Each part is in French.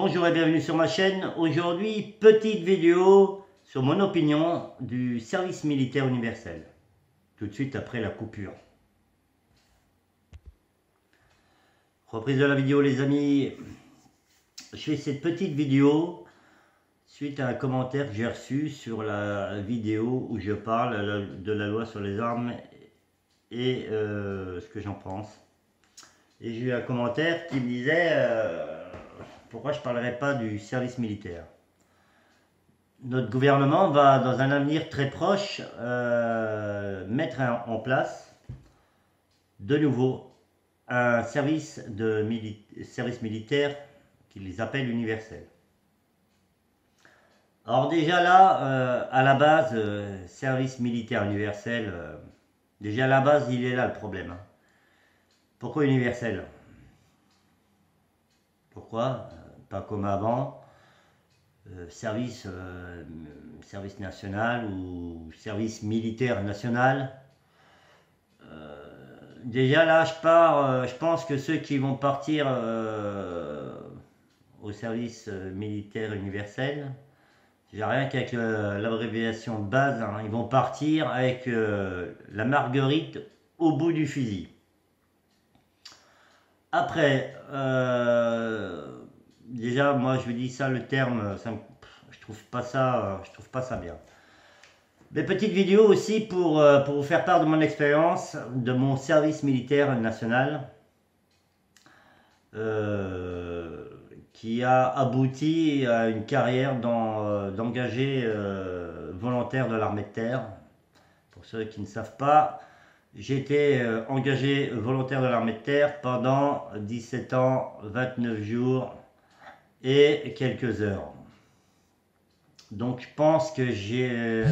Bonjour et bienvenue sur ma chaîne. Aujourd'hui, petite vidéo sur mon opinion du service militaire universel. Tout de suite après la coupure. Reprise de la vidéo les amis. Je fais cette petite vidéo suite à un commentaire que j'ai reçu sur la vidéo où je parle de la loi sur les armes et ce que j'en pense. Et j'ai eu un commentaire qui me disait pourquoi je ne parlerais pas du service militaire. Notre gouvernement va, dans un avenir très proche, mettre en place de nouveau un service militaire qu'ils appellent universel. Alors déjà là, à la base, service militaire universel, déjà à la base, il est là le problème. Pourquoi universel? Pourquoi pas comme avant, service national ou service militaire national. Déjà là, je pense que ceux qui vont partir au service militaire universel, déjà rien qu'avec l'abréviation de base, hein, ils vont partir avec la marguerite au bout du fusil. Après, déjà, moi je vous dis ça, le terme, je trouve pas ça bien. Des petites vidéos aussi pour vous faire part de mon expérience, de mon service militaire national, qui a abouti à une carrière d'engagé volontaire de l'armée de terre. Pour ceux qui ne savent pas, j'ai été engagé volontaire de l'armée de terre pendant 17 ans, 29 jours et quelques heures. Donc je pense que je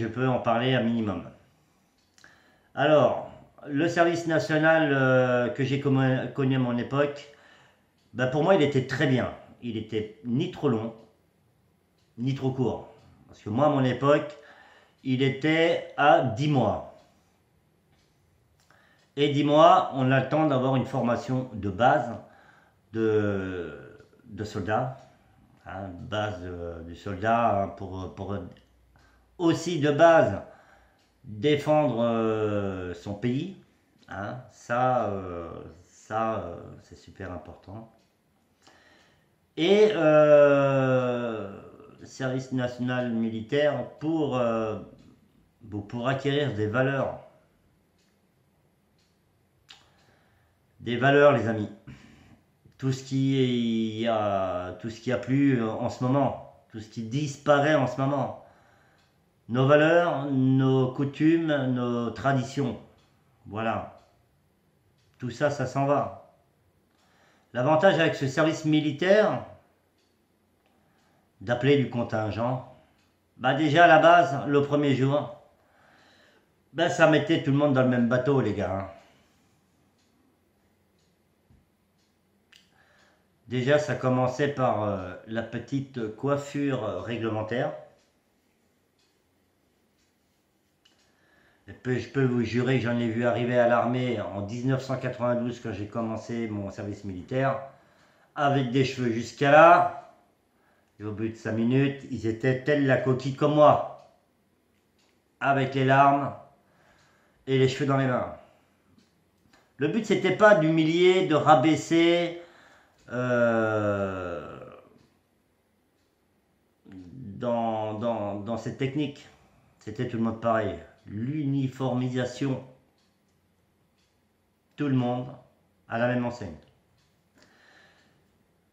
peux en parler un minimum. Alors, le service national que j'ai connu à mon époque, ben pour moi il était très bien. Il était ni trop long, ni trop court. Parce que moi à mon époque, il était à 10 mois. Et 10 mois, on a le temps d'avoir une formation de base de soldats. Hein, base du soldat hein, pour aussi de base défendre son pays. Hein, c'est super important. Et service national militaire pour acquérir des valeurs. Des valeurs les amis. Tout ce qui a plu en ce moment, tout ce qui disparaît en ce moment. Nos valeurs, nos coutumes, nos traditions. Voilà. Tout ça, ça s'en va. L'avantage avec ce service militaire, d'appeler du contingent, bah déjà à la base, le premier jour, bah ça mettait tout le monde dans le même bateau les gars. Hein. Déjà, ça commençait par la petite coiffure réglementaire. Je peux vous jurer que j'en ai vu arriver à l'armée en 1992 quand j'ai commencé mon service militaire, avec des cheveux jusqu'à là. Et au bout de 5 minutes, ils étaient tels la coquille comme moi, avec les larmes et les cheveux dans les mains. Le but, c'était pas d'humilier, de rabaisser. Dans cette technique, c'était tout le monde pareil. L'uniformisation, tout le monde à la même enseigne.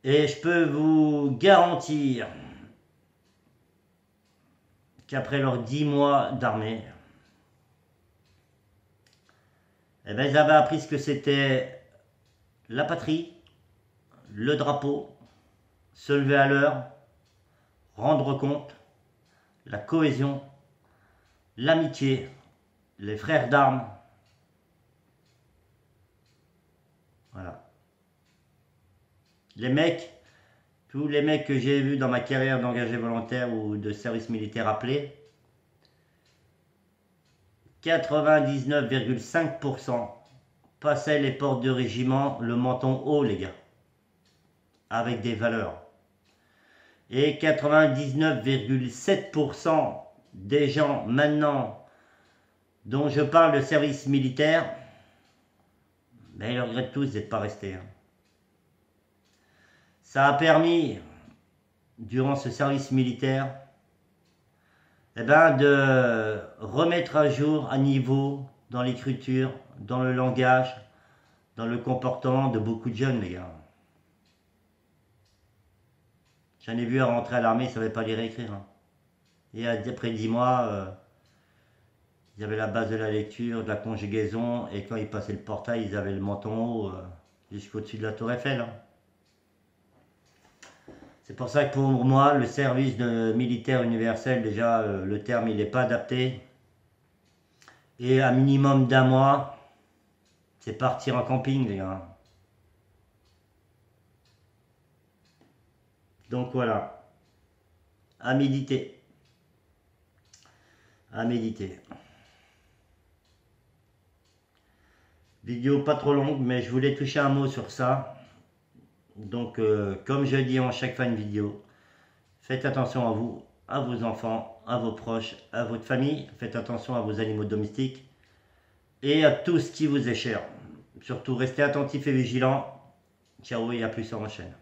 Et je peux vous garantir qu'après leurs 10 mois d'armée, eh ben, ils avaient appris ce que c'était la patrie, le drapeau, se lever à l'heure, rendre compte, la cohésion, l'amitié, les frères d'armes. Voilà. Les mecs, tous les mecs que j'ai vus dans ma carrière d'engagé volontaire ou de service militaire appelé, 99,5% passaient les portes de régiment le menton haut les gars. avec des valeurs. Et 99,7% des gens maintenant dont je parle de service militaire, ben, ils regrettent tous d'être pas restés. Ça a permis, durant ce service militaire, eh ben, de remettre à jour, à niveau, dans l'écriture, dans le langage, dans le comportement de beaucoup de jeunes, les gars. J'en ai vu à rentrer à l'armée, ils ne savaient pas lire et écrire. Et après 10 mois, ils avaient la base de la lecture, de la conjugaison, et quand ils passaient le portail, ils avaient le menton haut jusqu'au-dessus de la tour Eiffel. C'est pour ça que pour moi, le service de militaire universel, déjà, le terme, il n'est pas adapté. Et un minimum d'1 mois, c'est partir en camping, les gars. Donc voilà, à méditer. À méditer. Vidéo pas trop longue, mais je voulais toucher un mot sur ça. Donc, comme je dis en chaque fin de vidéo, faites attention à vous, à vos enfants, à vos proches, à votre famille. Faites attention à vos animaux domestiques et à tout ce qui vous est cher. Surtout, restez attentifs et vigilants. Ciao et à plus sur ma chaîne.